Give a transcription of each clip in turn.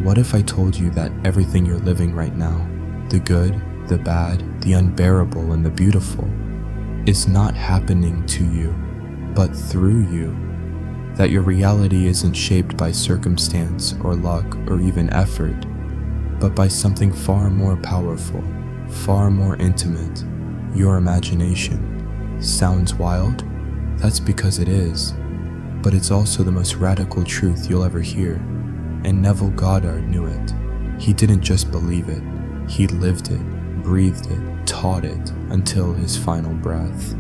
What if I told you that everything you're living right now, the good, the bad, the unbearable, and the beautiful, is not happening to you, but through you? That your reality isn't shaped by circumstance or luck or even effort, but by something far more powerful, far more intimate, your imagination. Sounds wild? That's because it is. But it's also the most radical truth you'll ever hear. And Neville Goddard knew it. He didn't just believe it, he lived it, breathed it, taught it until his final breath.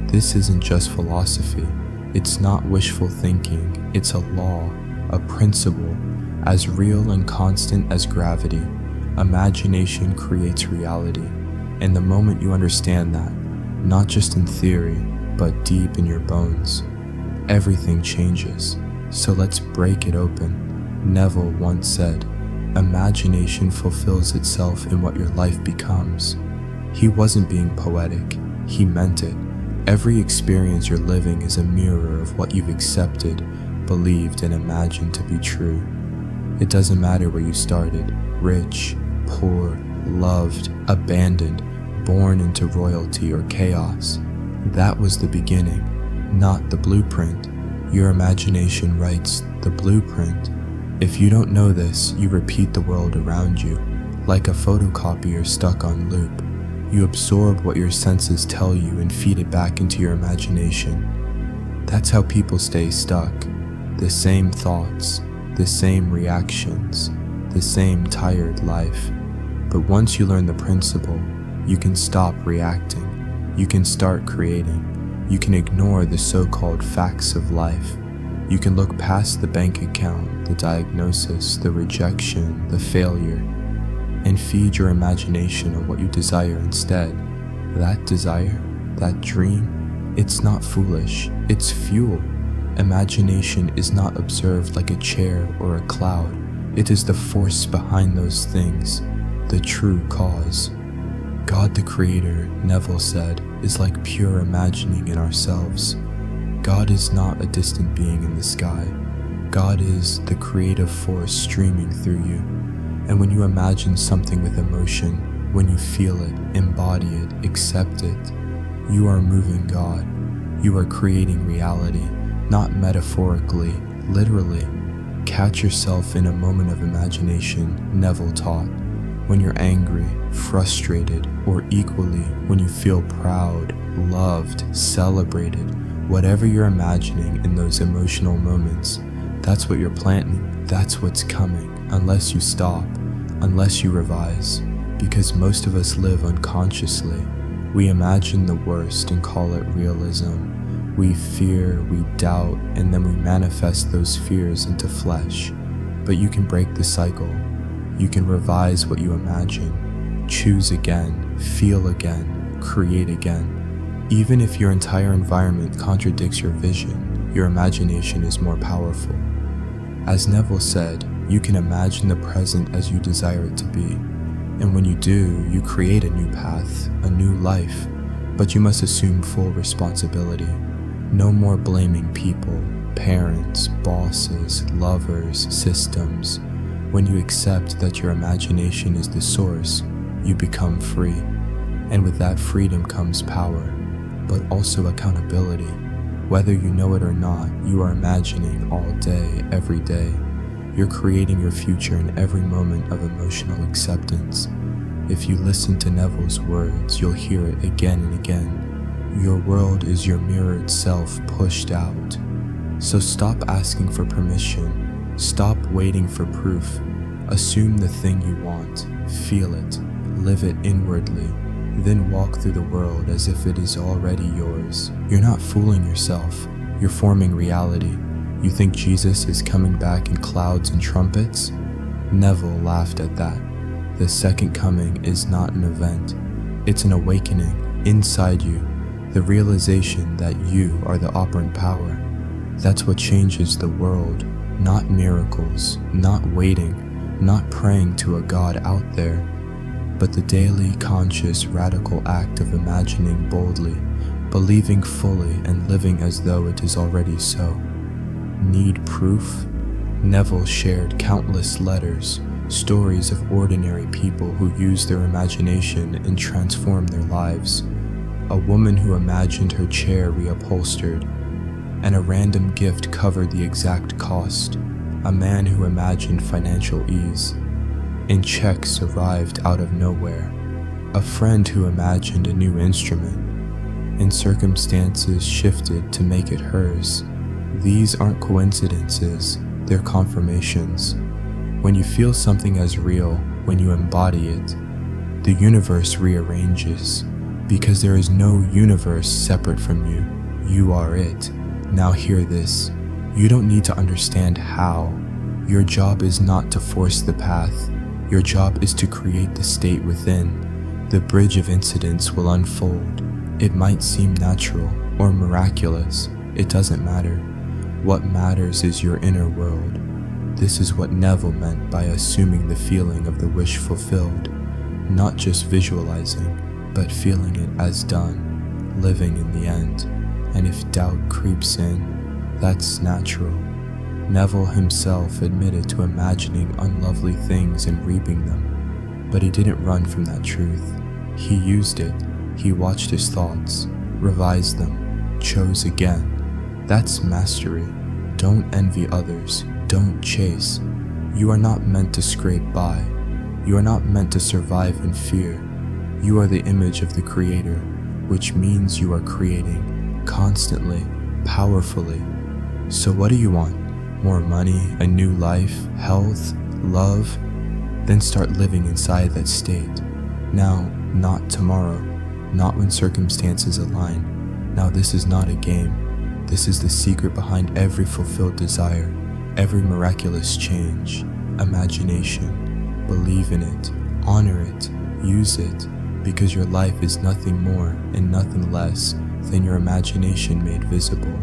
This isn't just philosophy. It's not wishful thinking. It's a law, a principle, as real and constant as gravity. Imagination creates reality. And the moment you understand that, not just in theory, but deep in your bones, everything changes. So let's break it open. Neville once said, "Imagination fulfills itself in what your life becomes." He wasn't being poetic, he meant it. Every experience you're living is a mirror of what you've accepted, believed, and imagined to be true. It doesn't matter where you started, rich, poor, loved, abandoned, born into royalty or chaos. That was the beginning, not the blueprint. Your imagination writes the blueprint. If you don't know this, you repeat the world around you, like a photocopier stuck on loop. You absorb what your senses tell you and feed it back into your imagination. That's how people stay stuck. The same thoughts, the same reactions, the same tired life. But once you learn the principle, you can stop reacting. You can start creating. You can ignore the so-called facts of life. You can look past the bank account, the diagnosis, the rejection, the failure, and feed your imagination on what you desire instead. That desire, that dream, it's not foolish, it's fuel. Imagination is not observed like a chair or a cloud. It is the force behind those things, the true cause. God the Creator, Neville said, is like pure imagining in ourselves. God is not a distant being in the sky. God is the creative force streaming through you. And when you imagine something with emotion, when you feel it, embody it, accept it, you are moving God. You are creating reality, not metaphorically, literally. Catch yourself in a moment of imagination, Neville taught. When you're angry, frustrated, or equally when you feel proud, loved, celebrated, whatever you're imagining in those emotional moments, that's what you're planting, that's what's coming, unless you stop, unless you revise. Because most of us live unconsciously. We imagine the worst and call it realism. We fear, we doubt, and then we manifest those fears into flesh. But you can break the cycle. You can revise what you imagine, choose again, feel again, create again. Even if your entire environment contradicts your vision, your imagination is more powerful. As Neville said, you can imagine the present as you desire it to be. And when you do, you create a new path, a new life. But you must assume full responsibility. No more blaming people, parents, bosses, lovers, systems. When you accept that your imagination is the source, you become free. And with that freedom comes power, but also accountability. Whether you know it or not, you are imagining all day, every day. You're creating your future in every moment of emotional acceptance. If you listen to Neville's words, you'll hear it again and again. Your world is your mirrored self pushed out. So stop asking for permission. Stop waiting for proof. Assume the thing you want, feel it, live it inwardly, then walk through the world as if it is already yours. You're not fooling yourself. You're forming reality. You think Jesus is coming back in clouds and trumpets? Neville laughed at that. The second coming is not an event. It's an awakening inside you, the realization that you are the operant power. That's what changes the world, not miracles, not waiting, not praying to a God out there, but the daily, conscious, radical act of imagining boldly, believing fully, and living as though it is already so. Need proof? Neville shared countless letters, stories of ordinary people who used their imagination and transformed their lives. A woman who imagined her chair reupholstered, and a random gift covered the exact cost. A man who imagined financial ease, and checks arrived out of nowhere. A friend who imagined a new instrument, and circumstances shifted to make it hers. These aren't coincidences, they're confirmations. When you feel something as real, when you embody it, the universe rearranges, because there is no universe separate from you. You are it. Now hear this. You don't need to understand how. Your job is not to force the path. Your job is to create the state within. The bridge of incidents will unfold. It might seem natural or miraculous. It doesn't matter. What matters is your inner world. This is what Neville meant by assuming the feeling of the wish fulfilled. Not just visualizing, but feeling it as done, living in the end. And if doubt creeps in, that's natural. Neville himself admitted to imagining unlovely things and reaping them, but he didn't run from that truth. He used it. He watched his thoughts, revised them, chose again. That's mastery. Don't envy others. Don't chase. You are not meant to scrape by. You are not meant to survive in fear. You are the image of the Creator, which means you are creating constantly, powerfully. So what do you want? More money, a new life, health, love? Then start living inside that state. Now, not tomorrow, not when circumstances align. Now this is not a game. This is the secret behind every fulfilled desire, every miraculous change. Imagination. Believe in it, honor it, use it, because your life is nothing more and nothing less than your imagination made visible.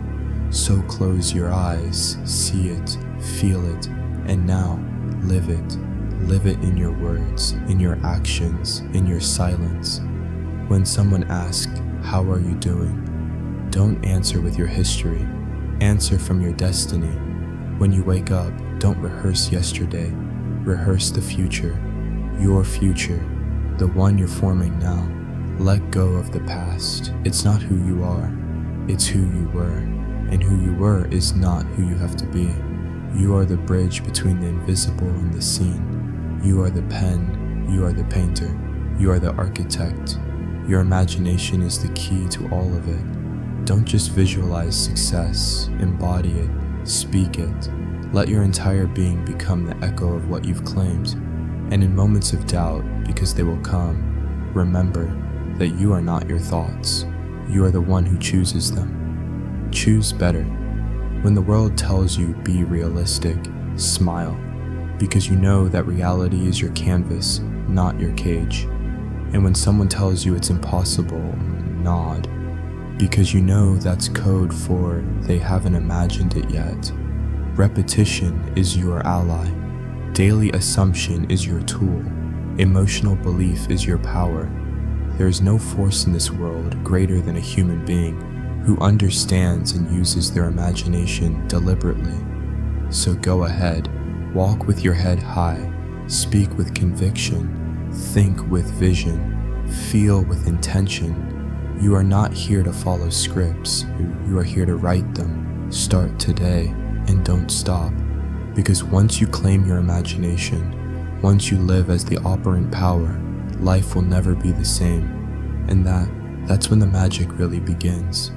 So close your eyes, see it, feel it, and now live it. Live it in your words, in your actions, in your silence. When someone asks, "How are you doing?" don't answer with your history. Answer from your destiny. When you wake up, don't rehearse yesterday. Rehearse the future. Your future. The one you're forming now. Let go of the past. It's not who you are. It's who you were. And who you were is not who you have to be. You are the bridge between the invisible and the seen. You are the pen. You are the painter. You are the architect. Your imagination is the key to all of it. Don't just visualize success, embody it, speak it. Let your entire being become the echo of what you've claimed. And in moments of doubt, because they will come, remember that you are not your thoughts. You are the one who chooses them. Choose better. When the world tells you be realistic, smile, because you know that reality is your canvas, not your cage. And when someone tells you it's impossible, nod, because you know that's code for they haven't imagined it yet. Repetition is your ally. Daily assumption is your tool. Emotional belief is your power. There is no force in this world greater than a human being who understands and uses their imagination deliberately. So go ahead, walk with your head high, speak with conviction, think with vision, feel with intention. You are not here to follow scripts, you are here to write them. Start today and don't stop, because once you claim your imagination, once you live as the operant power, life will never be the same, and that's when the magic really begins.